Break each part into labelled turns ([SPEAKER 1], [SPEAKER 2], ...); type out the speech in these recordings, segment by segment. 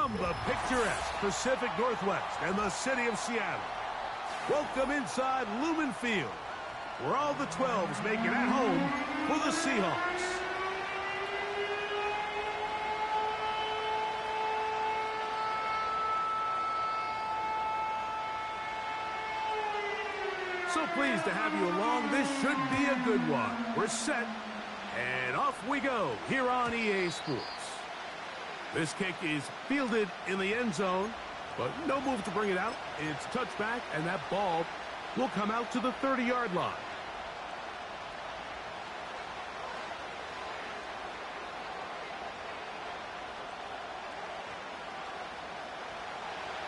[SPEAKER 1] From the picturesque Pacific Northwest and the city of Seattle, welcome inside Lumen Field, where all the 12s make it at home for the Seahawks. So pleased to have you along. This should be a good one. We're set, and off we go here on EA Sports. This kick is fielded in the end zone, but no move to bring it out. It's touchback, and that ball will come out to the 30-yard line.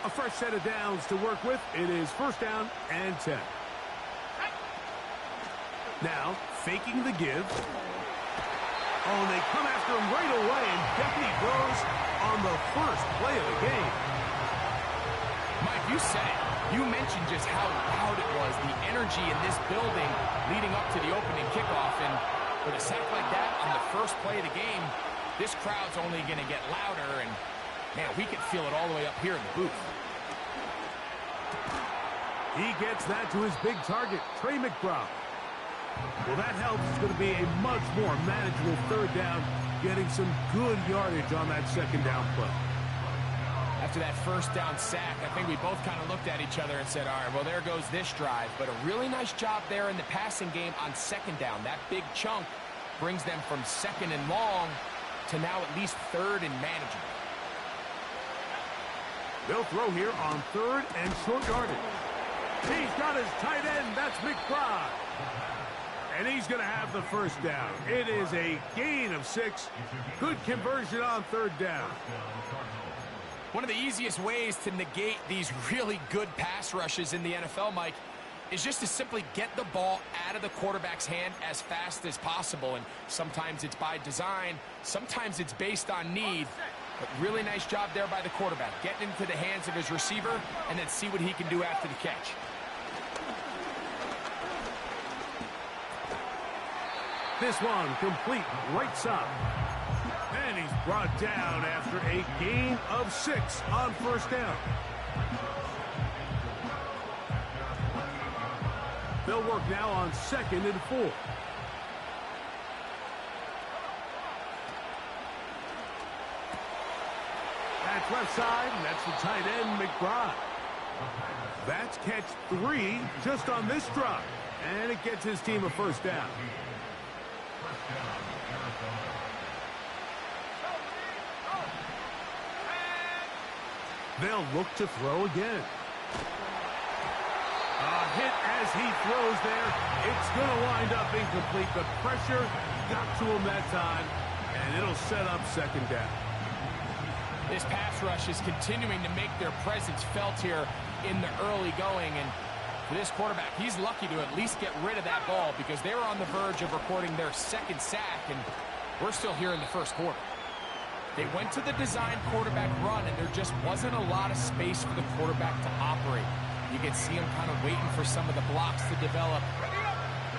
[SPEAKER 1] A fresh set of downs to work with. It is first down and 10. Now, faking the give. Oh, and they come after him right away, and down he goes on the first play of the game.
[SPEAKER 2] Mike, you said it. You mentioned just how loud it was, the energy in this building leading up to the opening kickoff. And with a sack like that on the first play of the game, this crowd's only going to get louder. And, man, we can feel it all the way up here in the booth.
[SPEAKER 1] He gets that to his big target, Trey McBride. Well, that helps. It's going to be a much more manageable third down, getting some good yardage on that second down play.
[SPEAKER 2] After that first down sack, I think we both kind of looked at each other and said, all right, well, there goes this drive. But a really nice job there in the passing game on second down. That big chunk brings them from second and long to now at least third and manageable.
[SPEAKER 1] They'll throw here on third and short yardage. He's got his tight end. That's McBride. And he's going to have the first down. It is a gain of 6. Good conversion on third down.
[SPEAKER 2] One of the easiest ways to negate these really good pass rushes in the NFL, Mike, is just to simply get the ball out of the quarterback's hand as fast as possible. And sometimes it's by design. Sometimes it's based on need. But really nice job there by the quarterback. Getting into the hands of his receiver and then see what he can do after the catch.
[SPEAKER 1] This one complete right side. And he's brought down after a gain of 6 on first down. They'll work now on second and 4. That's left side, and that's the tight end, McBride. That's catch 3 just on this drive. And it gets his team a first down. They'll look to throw again. A hit as he throws there. It's going to wind up incomplete. The pressure got to him that time, and it'll set up second down.
[SPEAKER 2] This pass rush is continuing to make their presence felt here in the early going. And for this quarterback, he's lucky to at least get rid of that ball because they were on the verge of recording their second sack, and we're still here in the first quarter. They went to the design quarterback run, and there just wasn't a lot of space for the quarterback to operate. You can see him kind of waiting for some of the blocks to develop.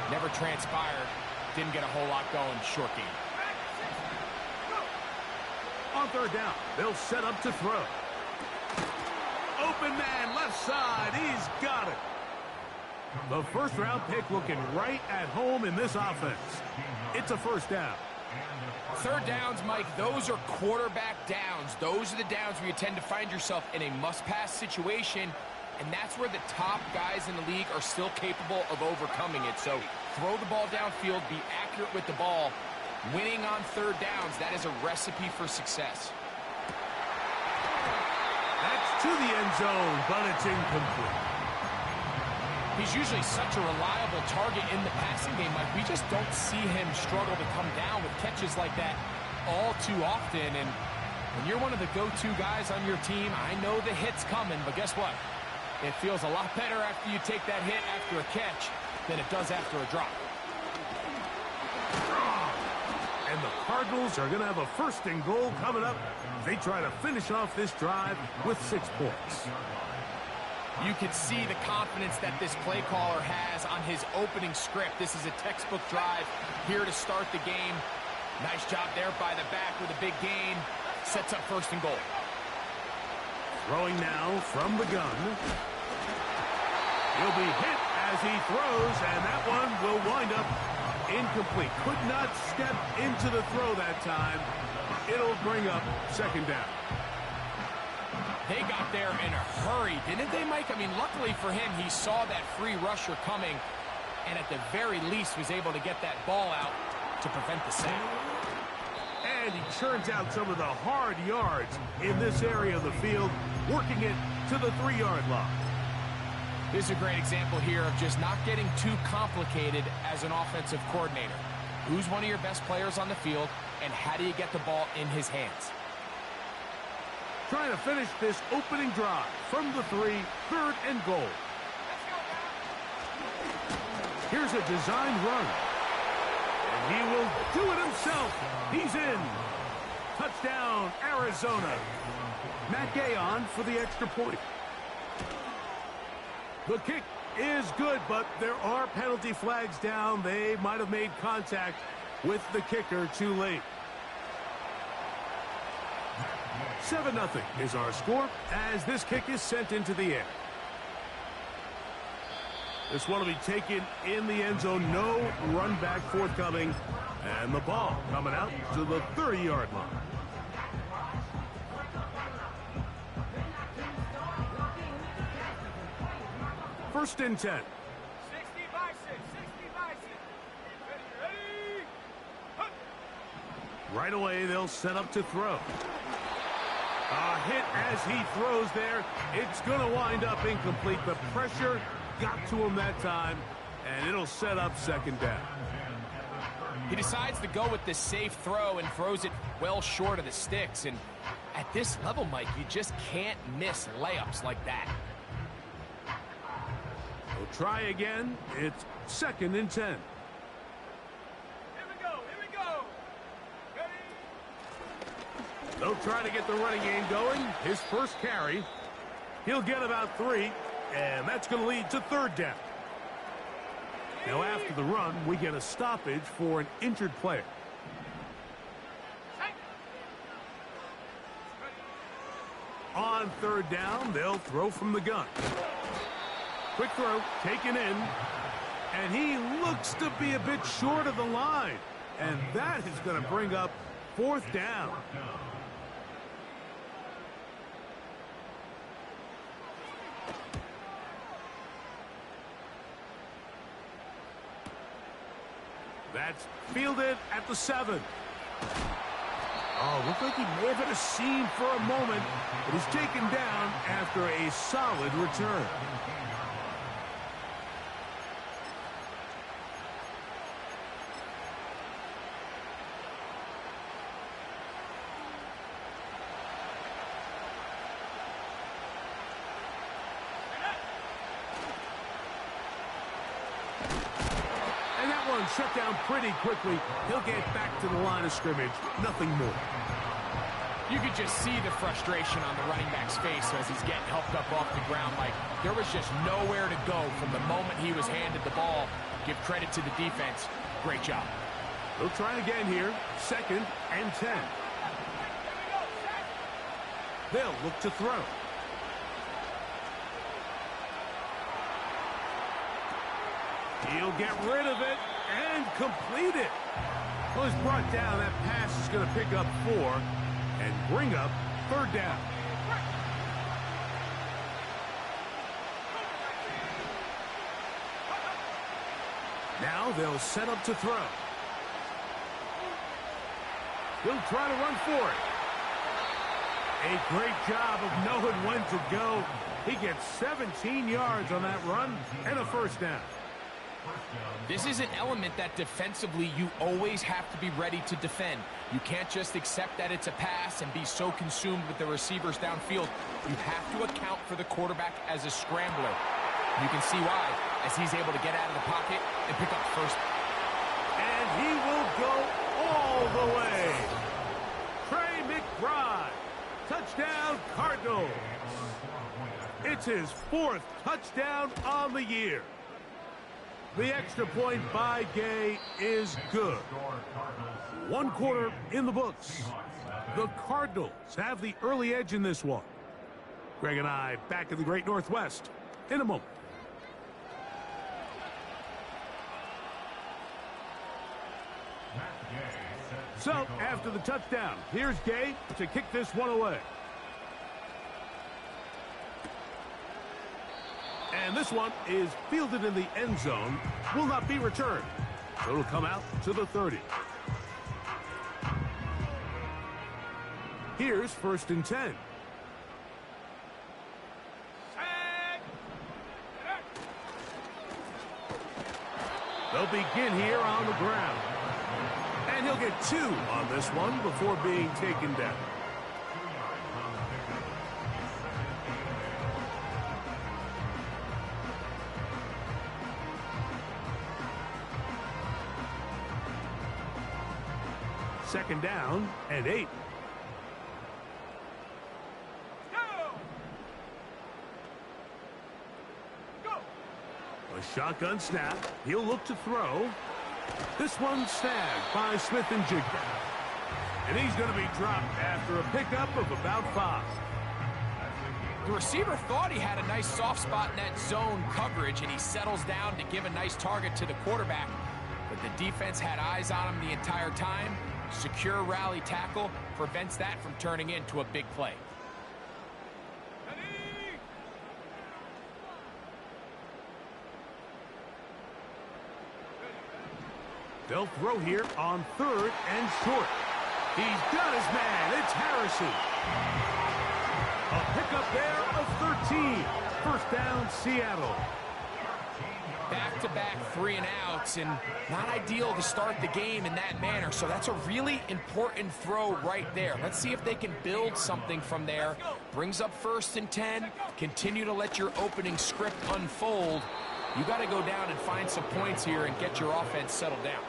[SPEAKER 2] Never transpired. Didn't get a whole lot going. Short game.
[SPEAKER 1] On third down, they'll set up to throw. Open man, left side. He's got it. The first-round pick looking right at home in this offense. It's a first down.
[SPEAKER 2] Third downs, Mike, those are quarterback downs. Those are the downs where you tend to find yourself in a must-pass situation, and that's where the top guys in the league are still capable of overcoming it. So throw the ball downfield, be accurate with the ball. Winning on third downs, that is a recipe for success.
[SPEAKER 1] That's to the end zone, but it's incomplete.
[SPEAKER 2] He's usually such a reliable target in the passing game, Mike. We just don't see him struggle to come down with catches like that all too often. And when you're one of the go-to guys on your team, I know the hit's coming, but guess what? It feels a lot better after you take that hit after a catch than it does after a drop.
[SPEAKER 1] And the Cardinals are going to have a first and goal coming up. They try to finish off this drive with 6 points.
[SPEAKER 2] You can see the confidence that this play caller has on his opening script. This is a textbook drive here to start the game. Nice job there by the back with a big gain. Sets up first and goal.
[SPEAKER 1] Throwing now from the gun. He'll be hit as he throws, and that one will wind up incomplete. Could not step into the throw that time. It'll bring up second down.
[SPEAKER 2] They got there in a hurry, didn't they, Mike? I mean, luckily for him, he saw that free rusher coming, and at the very least was able to get that ball out to prevent the sack.
[SPEAKER 1] And he churns out some of the hard yards in this area of the field, working it to the 3-yard line.
[SPEAKER 2] This is a great example here of just not getting too complicated as an offensive coordinator. Who's one of your best players on the field, and how do you get the ball in his hands?
[SPEAKER 1] Trying to finish this opening drive from the 3, 3rd and goal. Here's a design run. And he will do it himself. He's in. Touchdown, Arizona. Matt Gay on for the extra point. The kick is good, but there are penalty flags down. They might have made contact with the kicker too late. 7-0 is our score as this kick is sent into the air. This one will be taken in the end zone. No run back forthcoming. And the ball coming out to the 30-yard line. First and 10.
[SPEAKER 3] 60 by 6, 60 by 6. Ready?
[SPEAKER 1] Right away, they'll set up to throw. A hit as he throws there. It's going to wind up incomplete. The pressure got to him that time, and it'll set up second down.
[SPEAKER 2] He decides to go with the safe throw and throws it well short of the sticks. And at this level, Mike, you just can't miss layups like that.
[SPEAKER 1] We'll try again. It's second and 10.
[SPEAKER 3] Here we go, here we go. Ready?
[SPEAKER 1] They'll try to get the running game going. His first carry. He'll get about 3, and that's going to lead to third down. Now, after the run, we get a stoppage for an injured player. On third down, they'll throw from the gun. Quick throw, taken in, and he looks to be a bit short of the line. And that is going to bring up fourth down. That's fielded at the 7. Oh, looked like he may have hit a seam for a moment, but he's taken down after a solid return. Shut down pretty quickly. He'll get back to the line of scrimmage. Nothing more.
[SPEAKER 2] You could just see the frustration on the running back's face as he's getting helped up off the ground. Like, there was just nowhere to go from the moment he was handed the ball. Give credit to the defense. Great job.
[SPEAKER 1] They'll try again here. Second and 10. They'll look to throw. He'll get rid of it and complete it. Well, it's brought down. That pass is going to pick up 4 and bring up third down. Now they'll set up to throw. He'll try to run for it. A great job of knowing when to go. He gets 17 yards on that run and a first down.
[SPEAKER 2] This is an element that defensively you always have to be ready to defend. You can't just accept that it's a pass and be so consumed with the receivers downfield. You have to account for the quarterback as a scrambler. You can see why, as he's able to get out of the pocket and pick up first.
[SPEAKER 1] And he will go all the way. Trey McBride. Touchdown, Cardinals. It's his 4th touchdown on the year. The extra point by Gay is good. 1 quarter in the books. The Cardinals have the early edge in this one. Greg and I back in the Great Northwest in a moment. So, after the touchdown, here's Gay to kick this one away. And this one is fielded in the end zone, will not be returned. So it'll come out to the 30. Here's 1st and 10. They'll begin here on the ground. And he'll get 2 on this one before being taken down. Second down and 8. A shotgun snap. He'll look to throw. This one snagged by Smith and Jigba. And he's going to be dropped after a pickup of about 5.
[SPEAKER 2] The receiver thought he had a nice soft spot in that zone coverage, and he settles down to give a nice target to the quarterback. But the defense had eyes on him the entire time. Secure rally tackle prevents that from turning into a big play.
[SPEAKER 1] They'll throw here on 3rd and short. He's got his man. It's Harrison. A pickup there of 13. First down, Seattle.
[SPEAKER 2] Back-to-back 3-and-outs, and not ideal to start the game in that manner. So that's a really important throw right there. Let's see if they can build something from there. Brings up 1st and 10. Continue to let your opening script unfold. You got to go down and find some points here and get your offense settled down.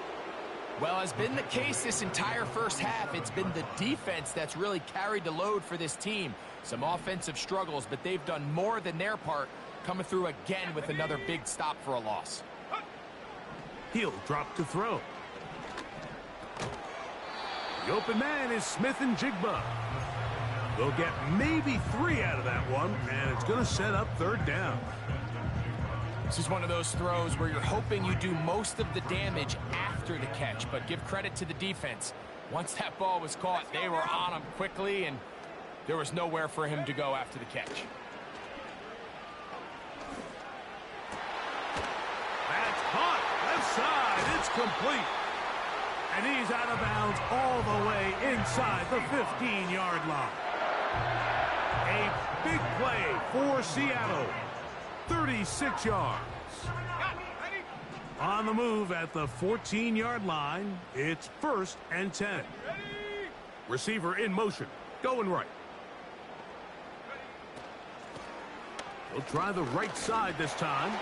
[SPEAKER 2] Well, has been the case this entire first half. It's been the defense that's really carried the load for this team. Some offensive struggles, but they've done more than their part, coming through again with another big stop for a loss.
[SPEAKER 1] He'll drop to throw. The open man is Smith and Jigba. They'll get maybe 3 out of that one, and it's going to set up 3rd down.
[SPEAKER 2] This is one of those throws where you're hoping you do most of the damage after the catch, but give credit to the defense. Once that ball was caught, they were on him quickly, and there was nowhere for him to go after the catch.
[SPEAKER 1] That's caught. Left side. It's complete. And he's out of bounds all the way inside the 15-yard line. A big play for Seattle. 36 yards. On the move at the 14-yard line, it's 1st and 10. Receiver in motion, going right. He'll try the right side this time.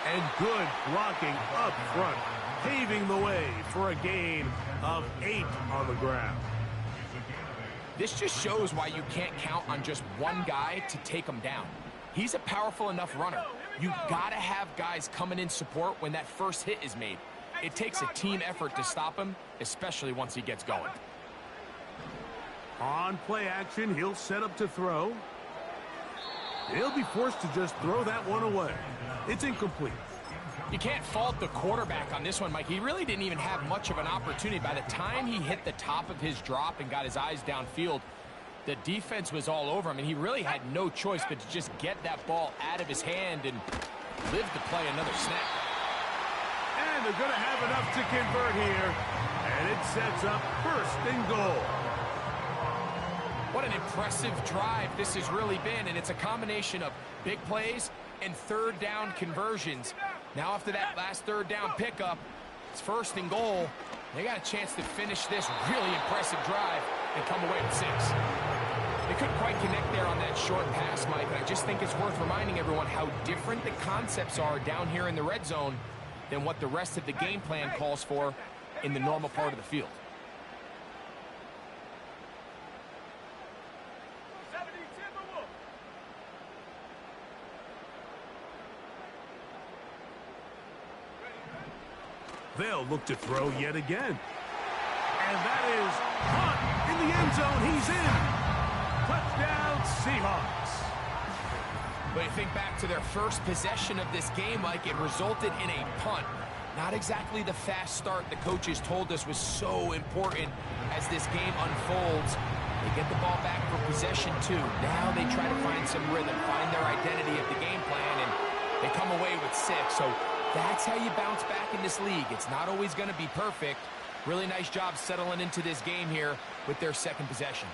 [SPEAKER 1] And good blocking up front, paving the way for a gain of 8 on the ground.
[SPEAKER 2] This just shows why you can't count on just one guy to take him down. He's a powerful enough runner. You've got to have guys coming in support when that first hit is made. It takes a team effort to stop him, especially once he gets going.
[SPEAKER 1] On play action, he'll set up to throw. He'll be forced to just throw that one away. It's incomplete.
[SPEAKER 2] You can't fault the quarterback on this one, Mike. He really didn't even have much of an opportunity. By the time he hit the top of his drop and got his eyes downfield, the defense was all over him, and he really had no choice but to just get that ball out of his hand and live to play another snap.
[SPEAKER 1] And they're going to have enough to convert here, and it sets up 1st and goal.
[SPEAKER 2] What an impressive drive this has really been, and it's a combination of big plays and 3rd down conversions. Now after that last 3rd down pickup, it's 1st and goal. They got a chance to finish this really impressive drive and come away with 6. They couldn't quite connect there on that short pass, Mike, but I just think it's worth reminding everyone how different the concepts are down here in the red zone than what the rest of the game plan calls for in the normal part of the field.
[SPEAKER 1] They'll look to throw yet again. And that is caught in the end zone. He's in. Touchdown, Seahawks.
[SPEAKER 2] But you think back to their first possession of this game, Mike, it resulted in a punt. Not exactly the fast start the coaches told us was so important as this game unfolds. They get the ball back for possession two. Now they try to find some rhythm, find their identity of the game plan, and they come away with 6. So that's how you bounce back in this league. It's not always going to be perfect. Really nice job settling into this game here with their second possession.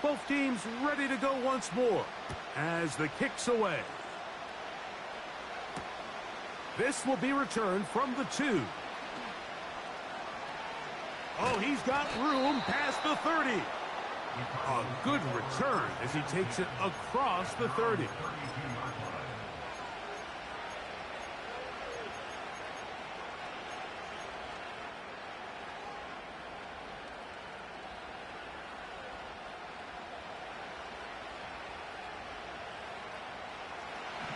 [SPEAKER 1] Both teams ready to go once more as the kick's away. This will be returned from the 2. Oh, he's got room past the 30. A good return as he takes it across the 30.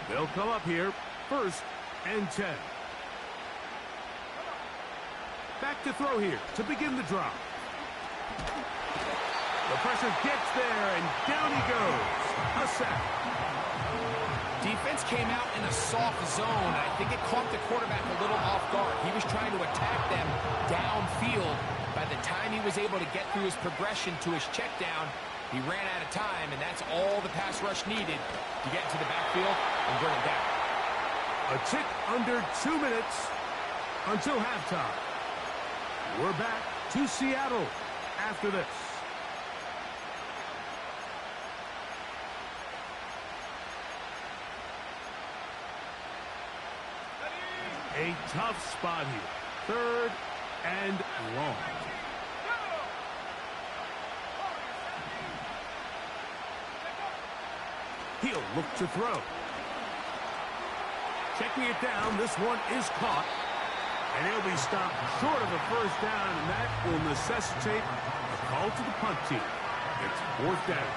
[SPEAKER 1] They'll come up here, 1st and 10. Back to throw here to begin the drive. The pressure gets there, and down he goes. A sack.
[SPEAKER 2] Defense came out in a soft zone. I think it caught the quarterback a little off guard. He was trying to attack them downfield. By the time he was able to get through his progression to his check down, he ran out of time, and that's all the pass rush needed to get into the backfield and bring him down.
[SPEAKER 1] A tick under 2 minutes until halftime. We're back to Seattle after this. A tough spot here. 3rd and long. He'll look to throw. Checking it down. This one is caught. And he'll be stopped short of a 1st down, and that will necessitate a call to the punt team. It's 4th down.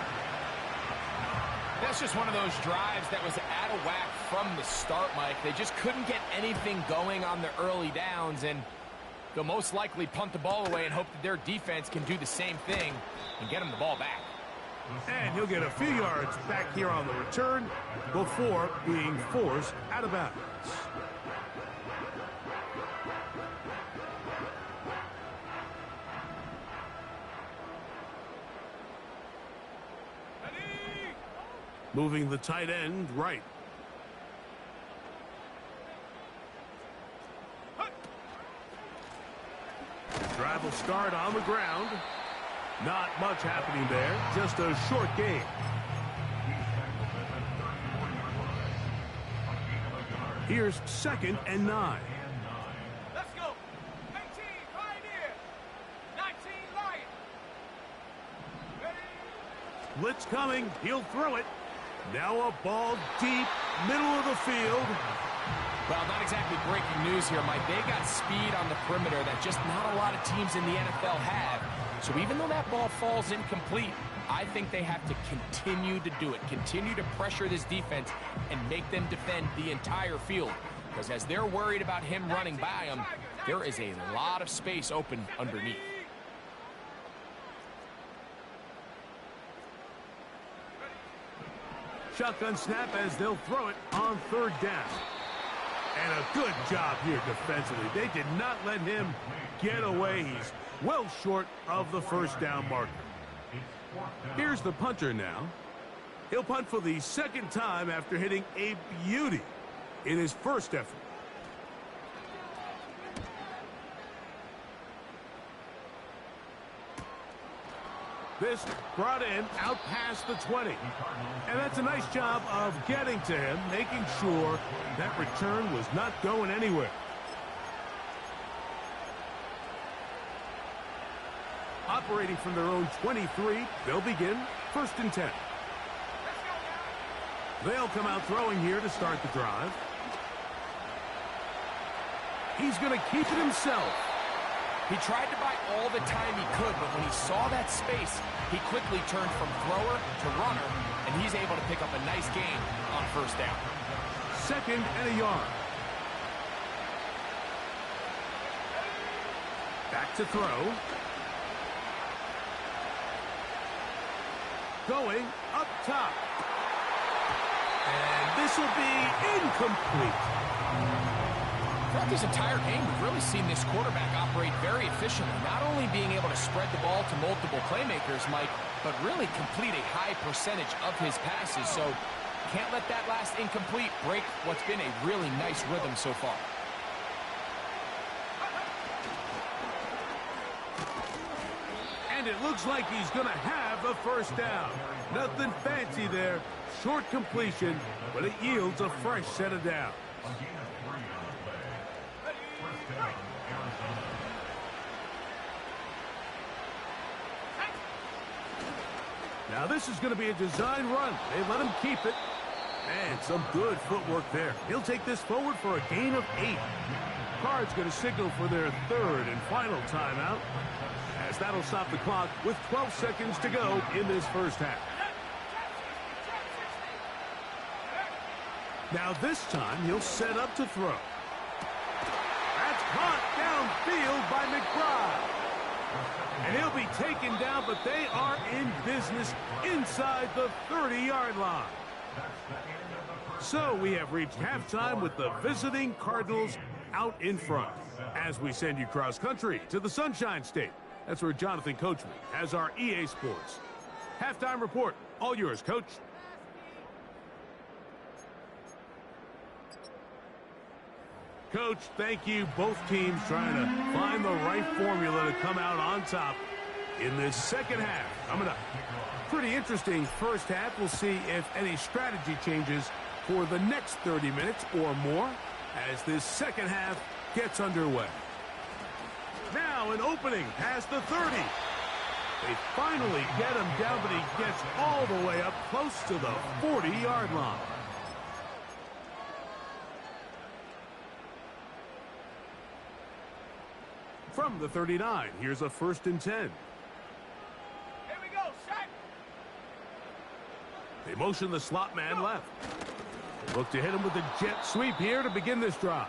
[SPEAKER 2] That's just one of those drives that was out of whack from the start, Mike. They just couldn't get anything going on the early downs, and they'll most likely punt the ball away and hope that their defense can do the same thing and get them the ball back.
[SPEAKER 1] And he'll get a few yards back here on the return before being forced out of bounds. Moving the tight end right. Drive will start on the ground. Not much happening there. Just a short game. Here's 2nd and 9.
[SPEAKER 3] Let's go. 18, Pioneer. 19, Lion. Ready?
[SPEAKER 1] Blitz coming. He'll throw it. Now a ball deep, middle of the field.
[SPEAKER 2] Well, not exactly breaking news here, Mike. They got speed on the perimeter that just not a lot of teams in the NFL have. So even though that ball falls incomplete, I think they have to continue to do it. Continue to pressure this defense and make them defend the entire field. Because as they're worried about him running by them, there is a lot of space open underneath.
[SPEAKER 1] Shotgun snap as they'll throw it on 3rd down. And a good job here defensively. They did not let him get away. He's well short of the 1st down marker. Here's the punter now. He'll punt for the 2nd time after hitting a beauty in his 1st effort. This brought in out past the 20. And that's a nice job of getting to him, making sure that return was not going anywhere. Operating from their own 23, they'll begin 1st and 10. They'll come out throwing here to start the drive. He's going to keep it himself.
[SPEAKER 2] He tried to buy all the time he could, but when he saw that space, he quickly turned from thrower to runner, and he's able to pick up a nice gain on 1st down.
[SPEAKER 1] 2nd and a yard. Back to throw. going up top. And this will be incomplete.
[SPEAKER 2] Throughout this entire game, we've really seen this quarterback operate very efficiently, not only being able to spread the ball to multiple playmakers, Mike, but really complete a high percentage of his passes. So can't let that last incomplete break what's been a really nice rhythm so far.
[SPEAKER 1] And it looks like he's going to have a first down. Nothing fancy there. Short completion, but it yields a fresh set of downs. Now this is going to be a design run. They let him keep it. And some good footwork there. He'll take this forward for a gain of 8. Card's going to signal for their third and final timeout, as that'll stop the clock with 12 seconds to go in this first half. Now this time he'll set up to throw. That's caught downfield by McBride. And he'll be taken down, but they are in business inside the 30-yard line. So we have reached halftime with the visiting Cardinals out in front. As we send you cross-country to the Sunshine State. That's where Jonathan Coachman has our EA Sports halftime report. All yours, Coach. Coach, thank you. Both teams trying to find the right formula to come out on top in this second half. Coming up, pretty interesting first half. We'll see if any strategy changes for the next 30 minutes or more as this second half gets underway. Now an opening past the 30. They finally get him down, but he gets all the way up close to the 40-yard line. From the 39, here's a 1st and 10.
[SPEAKER 3] Here we go, set.
[SPEAKER 1] They motion the slot man left. Look to hit him with a jet sweep here to begin this drive.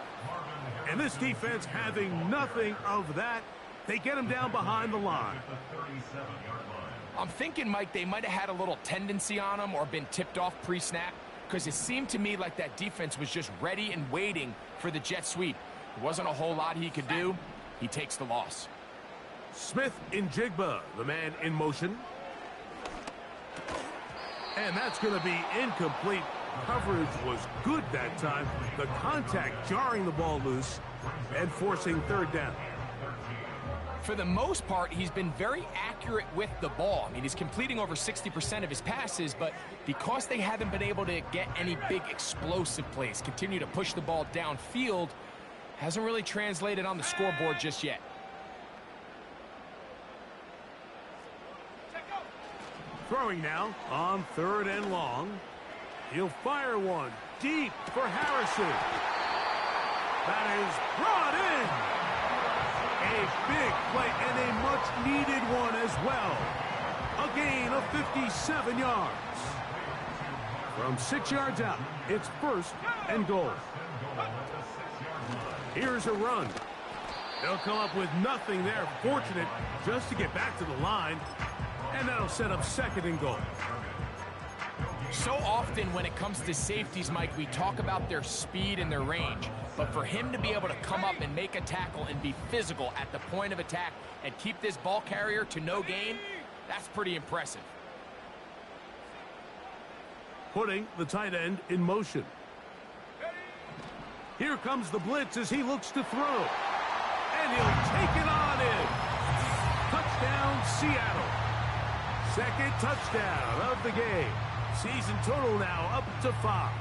[SPEAKER 1] And this defense having nothing of that. They get him down behind the line.
[SPEAKER 2] I'm thinking, Mike, they might have had a little tendency on him or been tipped off pre-snap, because it seemed to me like that defense was just ready and waiting for the jet sweep. There wasn't a whole lot he could do. He takes the loss.
[SPEAKER 1] Smith in Jigba, the man in motion. And that's going to be incomplete. Coverage was good that time. The contact jarring the ball loose and forcing third down.
[SPEAKER 2] For the most part, he's been very accurate with the ball. I mean, he's completing over 60% of his passes, but because they haven't been able to get any big explosive plays, continue to push the ball downfield, hasn't really translated on the scoreboard just yet.
[SPEAKER 1] Throwing now on 3rd and long. He'll fire one deep for Harrison. That is brought in. A big play and a much-needed one as well. A gain of 57 yards. From 6 yards out, it's 1st and goal. Here's a run. They'll come up with nothing there. Fortunate just to get back to the line. And that'll set up 2nd and goal.
[SPEAKER 2] So often when it comes to safeties, Mike, we talk about their speed and their range. But for him to be able to come up and make a tackle and be physical at the point of attack and keep this ball carrier to no gain, that's pretty impressive.
[SPEAKER 1] Putting the tight end in motion. Here comes the blitz as he looks to throw. And he'll take it on in. Touchdown, Seattle. 2nd touchdown of the game. Season total now up to 5.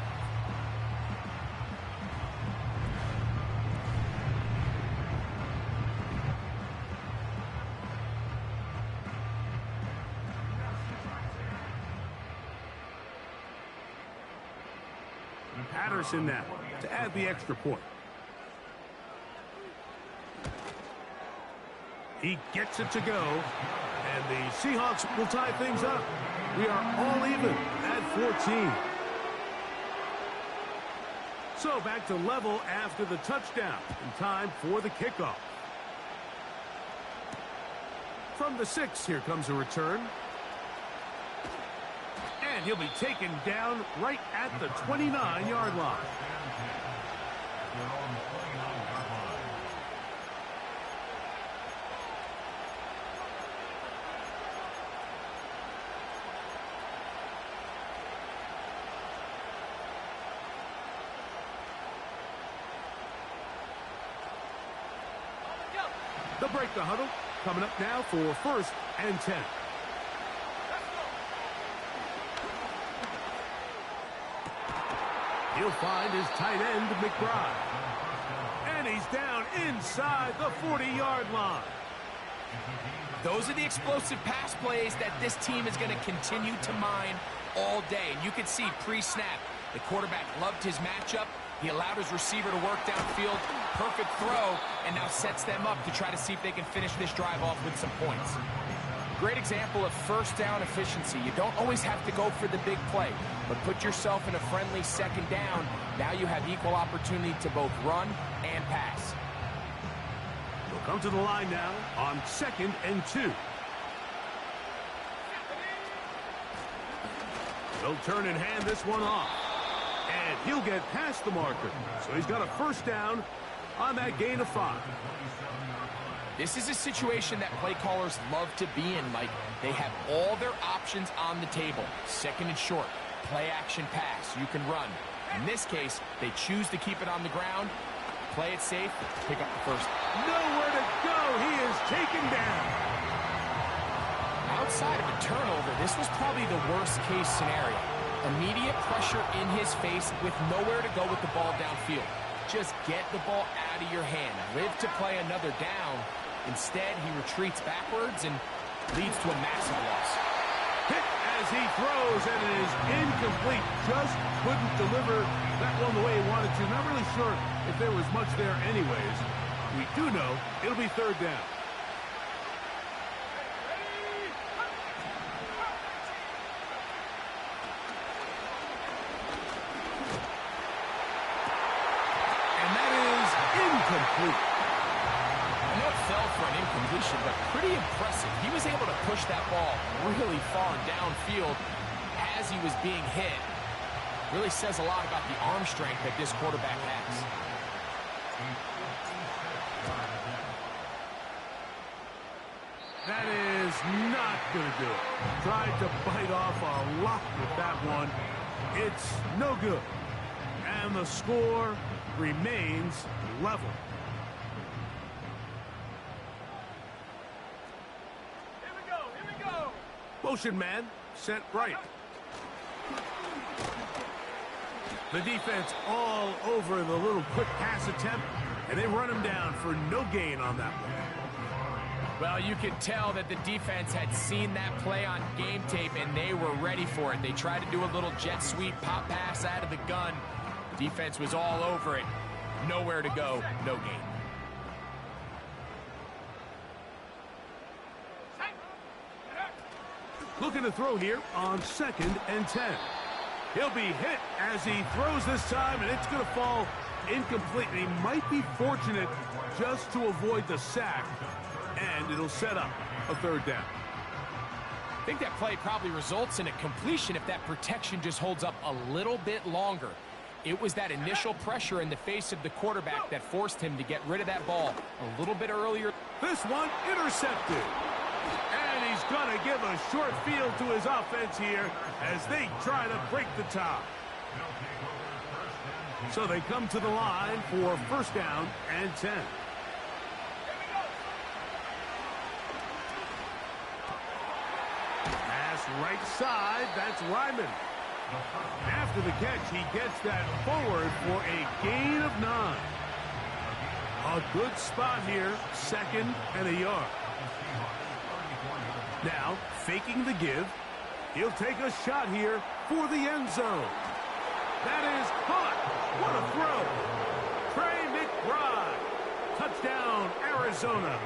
[SPEAKER 1] Patterson now to add the extra point. He gets it to go, and the Seahawks will tie things up. We are all even at 14. So back to level after the touchdown, and time for the kickoff. From the 6, here comes a return. And he'll be taken down right at the 29-yard line. They'll break the huddle. Coming up now for 1st and 10. He'll find his tight end, McBride. And he's down inside the 40-yard line.
[SPEAKER 2] Those are the explosive pass plays that this team is going to continue to mine all day. And you can see pre-snap, the quarterback loved his matchup. He allowed his receiver to work downfield. Perfect throw, and now sets them up to try to see if they can finish this drive off with some points. Great example of first down efficiency. You don't always have to go for the big play, but put yourself in a friendly 2nd down. Now you have equal opportunity to both run and pass.
[SPEAKER 1] We'll come to the line now on 2nd and 2. They'll turn and hand this one off. And he'll get past the marker. So he's got a 1st down on that gain of 5.
[SPEAKER 2] This is a situation that play callers love to be in, Mike. They have all their options on the table. 2nd and short, play action pass, you can run. In this case, they choose to keep it on the ground, play it safe, pick up the 1st.
[SPEAKER 1] Nowhere to go, he is taken down.
[SPEAKER 2] Outside of a turnover, this was probably the worst case scenario. Immediate pressure in his face with nowhere to go with the ball downfield. Just get the ball out of your hand. Live to play another down. Instead, he retreats backwards and leads to a massive loss.
[SPEAKER 1] Hit as he throws, and it is incomplete. Just couldn't deliver that one the way he wanted to. Not really sure if there was much there anyways. We do know it'll be 3rd down. Incomplete.
[SPEAKER 2] I know it fell for an incompletion, but pretty impressive. He was able to push that ball really far downfield as he was being hit. Really says a lot about the arm strength that this quarterback has.
[SPEAKER 1] That is not going to do it. Tried to bite off a lot with that one. It's no good. And the score remains level.
[SPEAKER 3] Here we go.
[SPEAKER 1] Motion man sent right. The defense all over the little quick pass attempt, and they run him down for no gain on that one.
[SPEAKER 2] Well, you could tell that the defense had seen that play on game tape, and they were ready for it. They tried to do a little jet sweep, pop pass out of the gun. Defense was all over it. Nowhere to go, no gain.
[SPEAKER 1] Looking to throw here on 2nd and 10. He'll be hit as he throws this time, and it's going to fall incomplete. And he might be fortunate just to avoid the sack, and it'll set up a 3rd down.
[SPEAKER 2] I think that play probably results in a completion if that protection just holds up a little bit longer. It was that initial pressure in the face of the quarterback that forced him to get rid of that ball a little bit earlier.
[SPEAKER 1] This one intercepted. And he's going to give a short field to his offense here as they try to break the tie. So they come to the line for 1st down and 10. Pass right side, that's Ryman. After the catch, he gets that forward for a gain of 9. A good spot here, 2nd and a yard. Now, faking the give, he'll take a shot here for the end zone. That is caught. What a throw. Trey McBride. Touchdown, Arizona.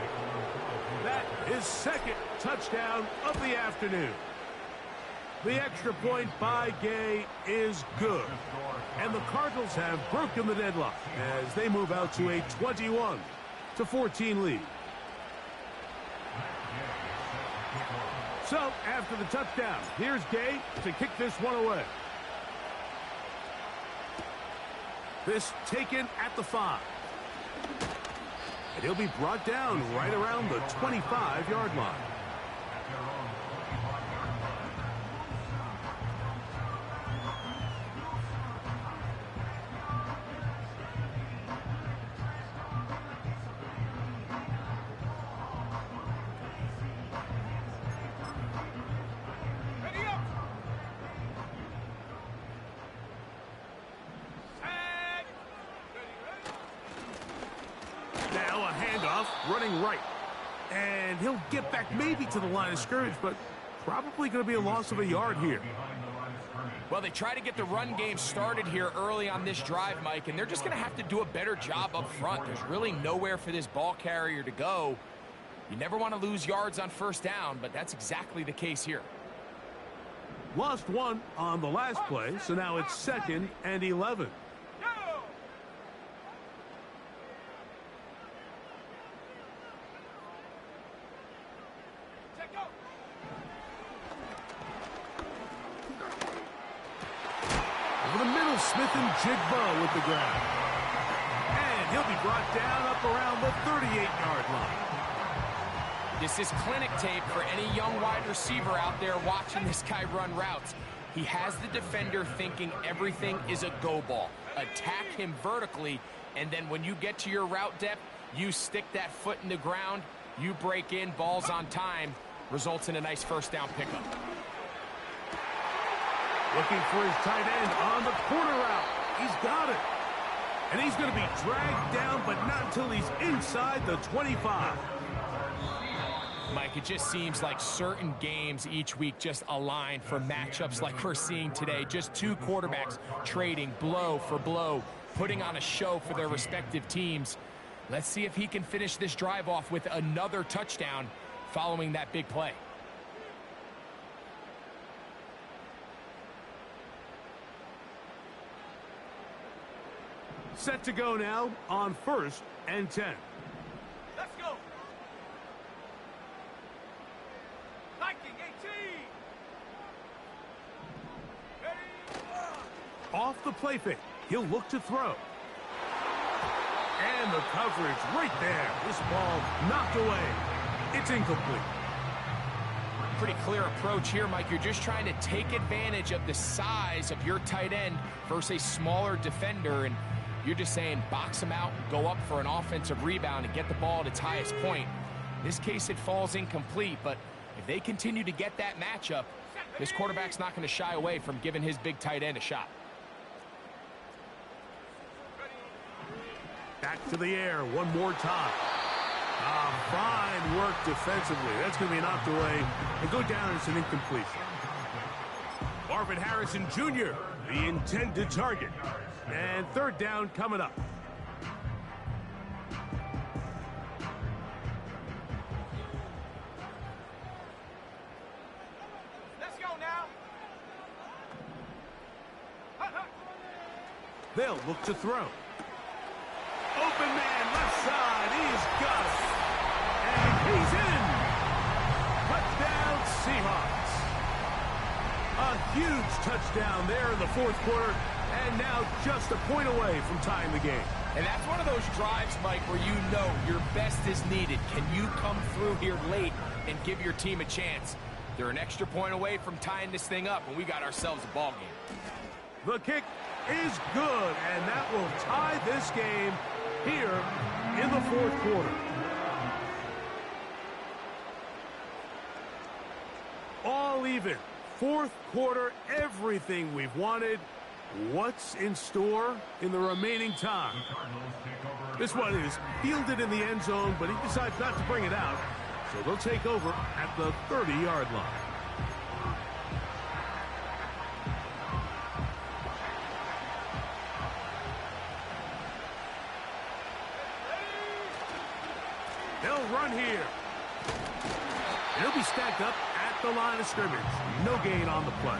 [SPEAKER 1] That is 2nd touchdown of the afternoon. The extra point by Gay is good. And the Cardinals have broken the deadlock as they move out to a 21-14 lead. So, after the touchdown, here's Gay to kick this one away. This taken at the 5. And he'll be brought down right around the 25-yard line. Now a handoff, running right. And he'll get back maybe to the line of scrimmage, but probably going to be a loss of a yard here.
[SPEAKER 2] Well, they try to get the run game started here early on this drive, Mike, and they're just going to have to do a better job up front. There's really nowhere for this ball carrier to go. You never want to lose yards on first down, but that's exactly the case here.
[SPEAKER 1] Lost one on the last play, so now it's 2nd and 11. Over the middle, Smith and Jigbo with the grab. And he'll be brought down up around the 38-yard line.
[SPEAKER 2] This is clinic tape for any young wide receiver out there watching this guy run routes. He has the defender thinking everything is a go ball. Attack him vertically, and then when you get to your route depth, you stick that foot in the ground, you break in, balls on time, results in a nice first down pickup.
[SPEAKER 1] Looking for his tight end on the corner route. He's got it. And he's going to be dragged down, but not until he's inside the 25.
[SPEAKER 2] Mike, it just seems like certain games each week just align for matchups like we're seeing today. Just two quarterbacks trading blow for blow, putting on a show for their respective teams. Let's see if he can finish this drive off with another touchdown following that big play.
[SPEAKER 1] Set to go now on 1st and 10.
[SPEAKER 3] Let's go. Viking 18.
[SPEAKER 1] Off the play fake. He'll look to throw. And the coverage right there. This ball knocked away. It's incomplete.
[SPEAKER 2] Pretty clear approach here, Mike. You're just trying to take advantage of the size of your tight end versus a smaller defender, and you're just saying box him out, go up for an offensive rebound and get the ball at its highest point. In this case, it falls incomplete, but if they continue to get that matchup, this quarterback's not going to shy away from giving his big tight end a shot.
[SPEAKER 1] Back to the air one more time. Fine work defensively. That's going to be knocked away and go down as an incompletion. Marvin Harrison Jr., the intended target. And 3rd down coming up.
[SPEAKER 3] Let's go now.
[SPEAKER 1] They'll look to throw. Open man left side. He's got it. And he's in. Touchdown Seahawks. A huge touchdown there in the 4th quarter. And now just a point away from tying the game.
[SPEAKER 2] And that's one of those drives, Mike, where you know your best is needed. Can you come through here late and give your team a chance? They're an extra point away from tying this thing up, and we got ourselves a ball game.
[SPEAKER 1] The kick is good, and that will tie this game here in the 4th quarter. All even. 4th quarter, everything we've wanted. What's in store in the remaining time? This one is fielded in the end zone, but he decides not to bring it out. So they'll take over at the 30-yard line. They'll run here. And he'll be stacked up at the line of scrimmage. No gain on the play.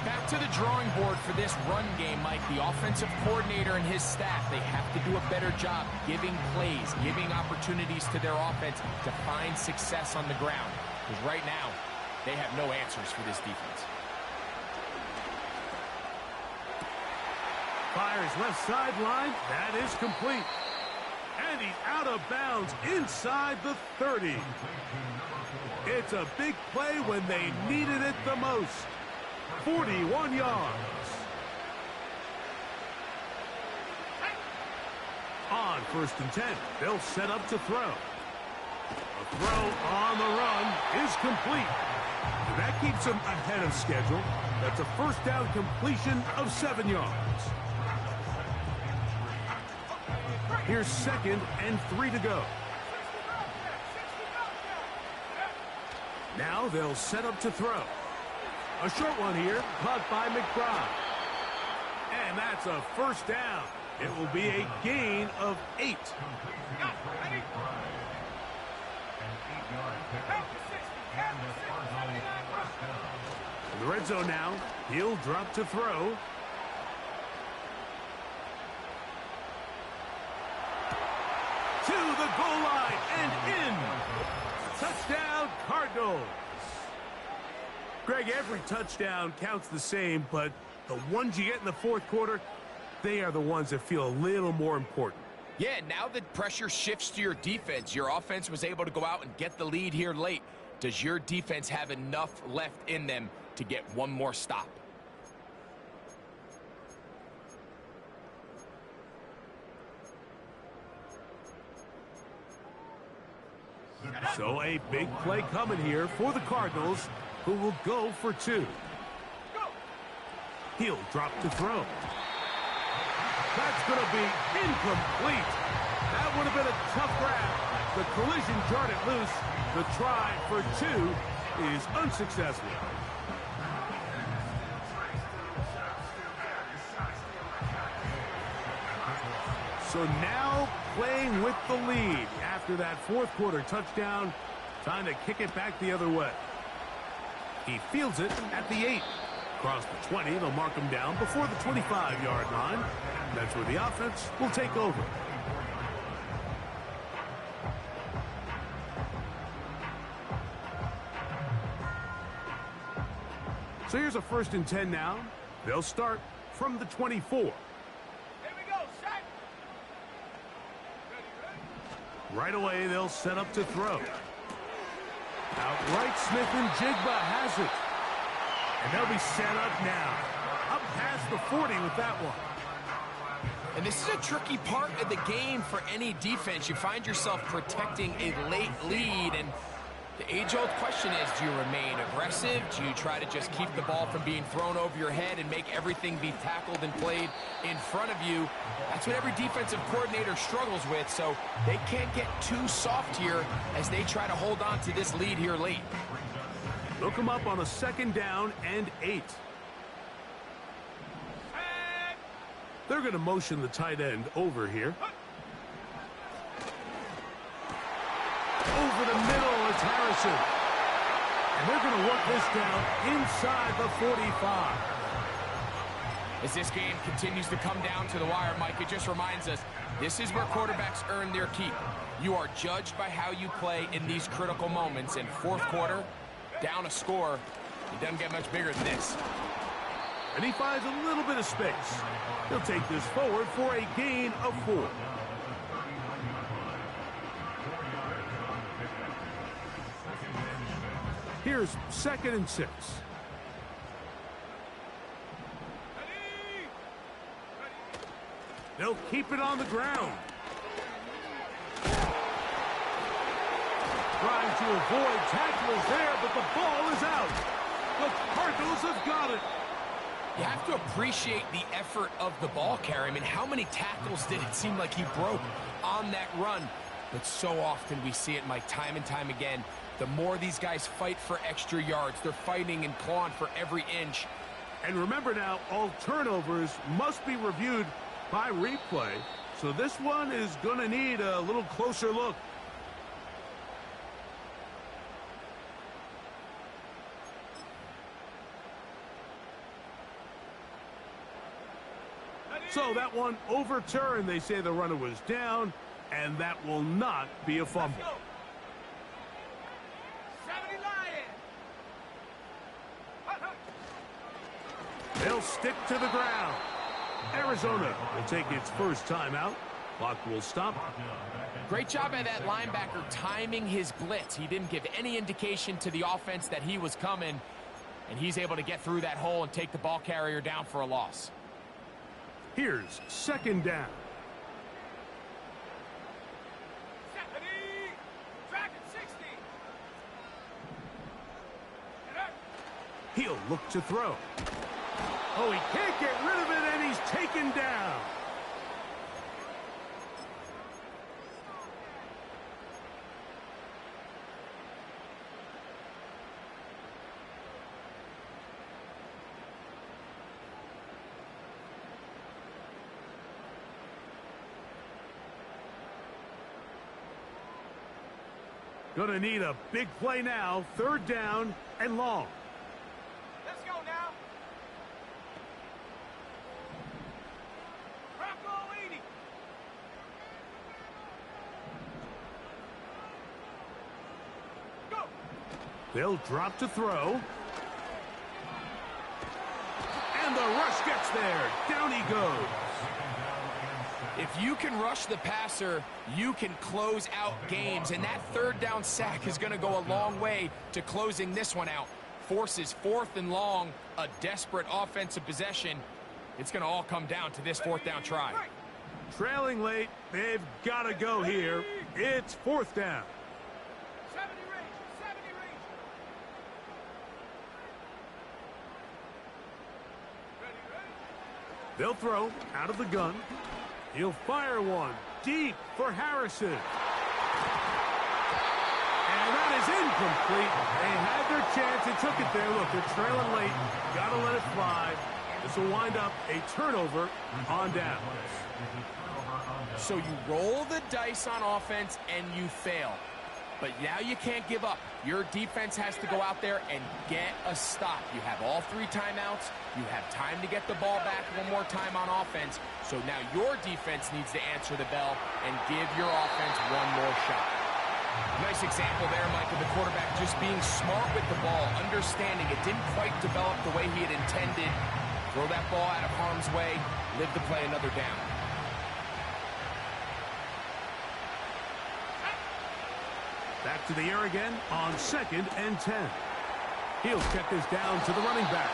[SPEAKER 2] Back to the drawing board for this run game, Mike. The offensive coordinator and his staff, they have to do a better job giving plays, giving opportunities to their offense to find success on the ground. Because right now, they have no answers for this defense.
[SPEAKER 1] Fires left sideline. That is complete. And he's out of bounds inside the 30. It's a big play when they needed it the most. 41 yards. On 1st and 10, they'll set up to throw. A throw on the run is complete. And that keeps them ahead of schedule. That's a 1st down completion of 7 yards. Here's 2nd and 3 to go. Now they'll set up to throw. A short one here, caught by McBride. And that's a 1st down. It will be a gain of 8. In the red zone now, he'll drop to throw. To the goal line and in. Touchdown, Cardinals. Greg, every touchdown counts the same, but the ones you get in the 4th quarter, they are the ones that feel a little more important.
[SPEAKER 2] Yeah, now that pressure shifts to your defense, your offense was able to go out and get the lead here late. Does your defense have enough left in them to get one more stop?
[SPEAKER 1] So a big play coming here for the Cardinals, who will go for 2. He'll drop to throw. That's going to be incomplete. That would have been a tough grab. The collision jarred it loose. The try for 2 is unsuccessful. So now playing with the lead after that 4th quarter touchdown. Time to kick it back the other way. He fields it at the 8. Across the 20, they'll mark him down before the 25-yard line. That's where the offense will take over. So here's a 1st and 10 now. They'll start from the 24.
[SPEAKER 3] Here we go, set.
[SPEAKER 1] Right away, they'll set up to throw. Outright, Smith and Jigba has it. And they'll be set up now. Up past the 40 with that one.
[SPEAKER 2] And this is a tricky part of the game for any defense. You find yourself protecting a late lead, and the age-old question is, do you remain aggressive? Do you try to just keep the ball from being thrown over your head and make everything be tackled and played in front of you? That's what every defensive coordinator struggles with, so they can't get too soft here as they try to hold on to this lead here late.
[SPEAKER 1] Look them up on a 2nd down and 8. They're going to motion the tight end over here. Over the middle, it's Harrison. And they're going to work this down inside the 45.
[SPEAKER 2] As this game continues to come down to the wire, Mike, it just reminds us, this is where quarterbacks earn their keep. You are judged by how you play in these critical moments. In 4th quarter, down a score, it doesn't get much bigger than this.
[SPEAKER 1] And he finds a little bit of space. He'll take this forward for a gain of 4. Here's 2nd and 6. They'll keep it on the ground. Trying to avoid tacklers there, but the ball is out. The Cardinals have got it.
[SPEAKER 2] You have to appreciate the effort of the ball carrier. I mean, how many tackles did it seem like he broke on that run? But so often we see it, Mike, time and time again. The more these guys fight for extra yards, they're fighting and clawing for every inch.
[SPEAKER 1] And remember now, all turnovers must be reviewed by replay. So this one is going to need a little closer look. So that one overturned. They say the runner was down, and that will not be a fumble.
[SPEAKER 3] 79.
[SPEAKER 1] They'll stick to the ground. Arizona will take its first timeout. Clock will stop.
[SPEAKER 2] Great job by that linebacker timing his blitz. He didn't give any indication to the offense that he was coming, and he's able to get through that hole and take the ball carrier down for a loss.
[SPEAKER 1] Here's second down. He'll look to throw. Oh, he can't get rid of it, and he's taken down. Gonna need a big play now. Third down and long.
[SPEAKER 3] Let's go now. Bronco 80. Go.
[SPEAKER 1] They'll drop to throw. And the rush gets there. Down he goes.
[SPEAKER 2] If you can rush the passer, you can close out games, and that third down sack is going to go a long way to closing this one out. Forces fourth and long, a desperate offensive possession. It's going to all come down to this fourth down try.
[SPEAKER 1] Trailing late, they've got to go here. It's fourth down.
[SPEAKER 3] 70 range, 70 range. Ready, ready.
[SPEAKER 1] They'll throw out of the gun. He'll fire one deep for Harrison. And that is incomplete. They had their chance and took it there. Look, they're trailing late. Got to let it fly. This will wind up a turnover on downs.
[SPEAKER 2] So you roll the dice on offense and you fail. But now you can't give up. Your defense has to go out there and get a stop. You have all three timeouts. You have time to get the ball back one more time on offense. So now your defense needs to answer the bell and give your offense one more shot. Nice example there, Mike, of the quarterback just being smart with the ball, understanding it didn't quite develop the way he had intended. Throw that ball out of harm's way, live to play another down.
[SPEAKER 1] Back to the air again on 2nd and 10. He'll check this down to the running back.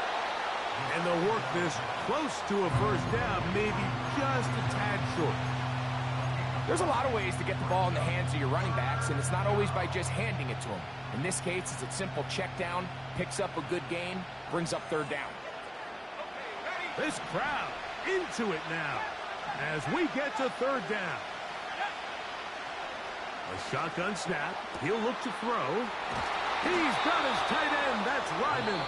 [SPEAKER 1] And they'll work this close to a first down, maybe just a tad short.
[SPEAKER 2] There's a lot of ways to get the ball in the hands of your running backs, and it's not always by just handing it to them. In this case, it's a simple check down, picks up a good gain, brings up third down.
[SPEAKER 1] This crowd into it now as we get to third down. A shotgun snap. He'll look to throw. He's got his tight end. That's Ryman.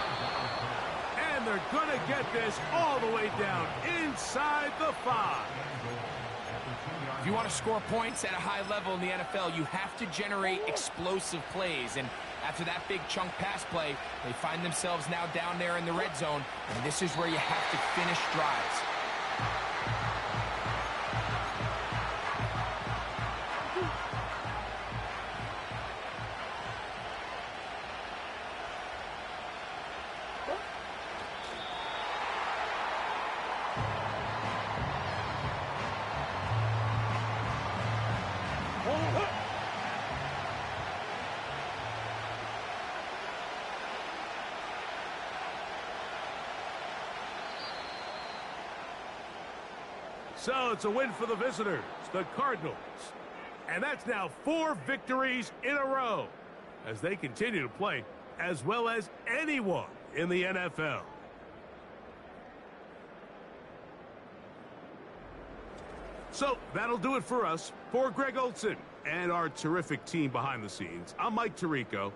[SPEAKER 1] And they're going to get this all the way down inside the 5.
[SPEAKER 2] If you want to score points at a high level in the NFL, you have to generate explosive plays. And after that big chunk pass play, they find themselves now down there in the red zone. And this is where you have to finish drives.
[SPEAKER 1] So it's a win for the visitors, the Cardinals. And that's now 4 victories in a row as they continue to play as well as anyone in the NFL. So that'll do it for us. For Greg Olson and our terrific team behind the scenes, I'm Mike Tirico.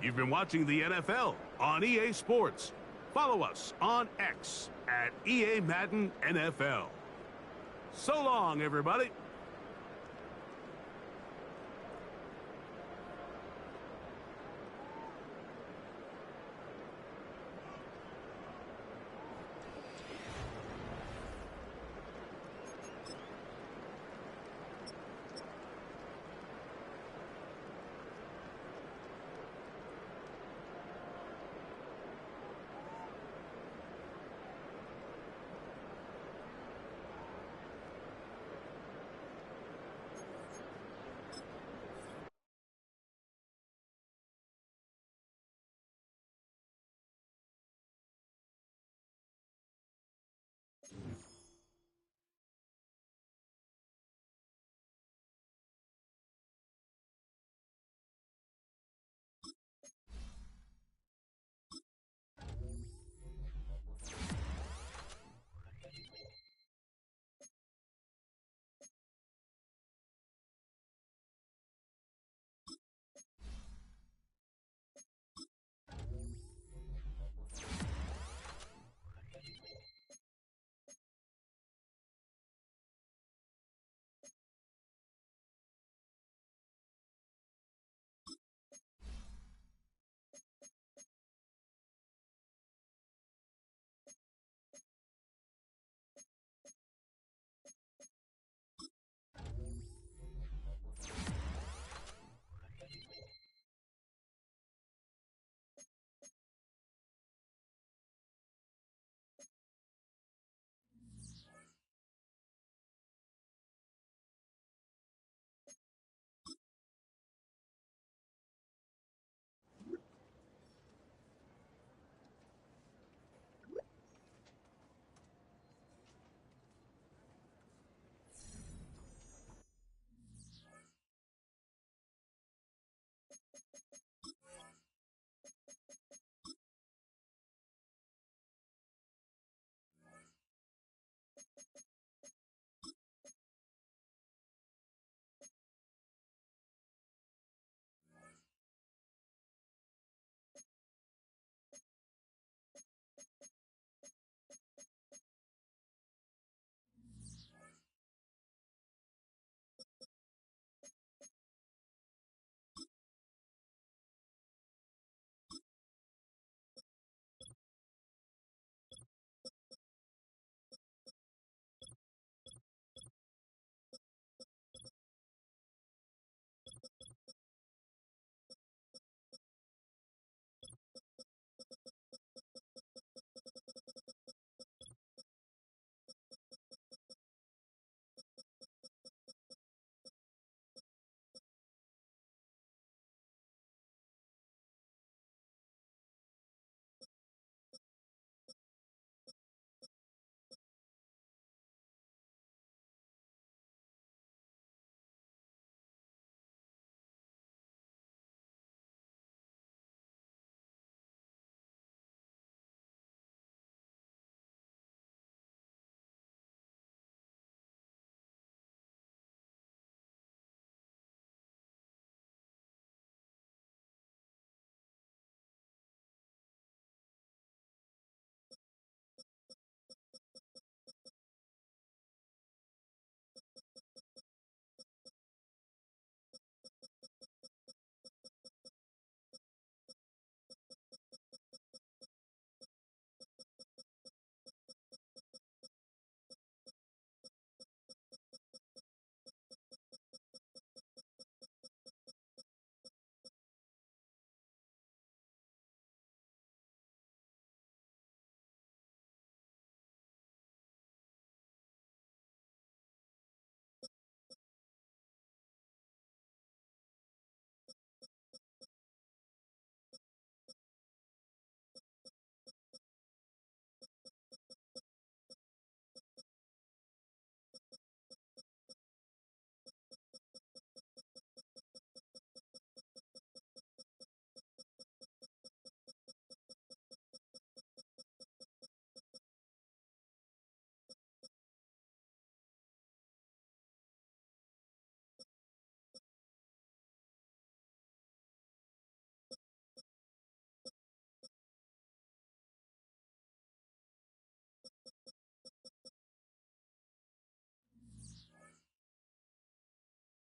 [SPEAKER 1] You've been watching the NFL on EA Sports. Follow us on X at EA Madden NFL. So long, everybody.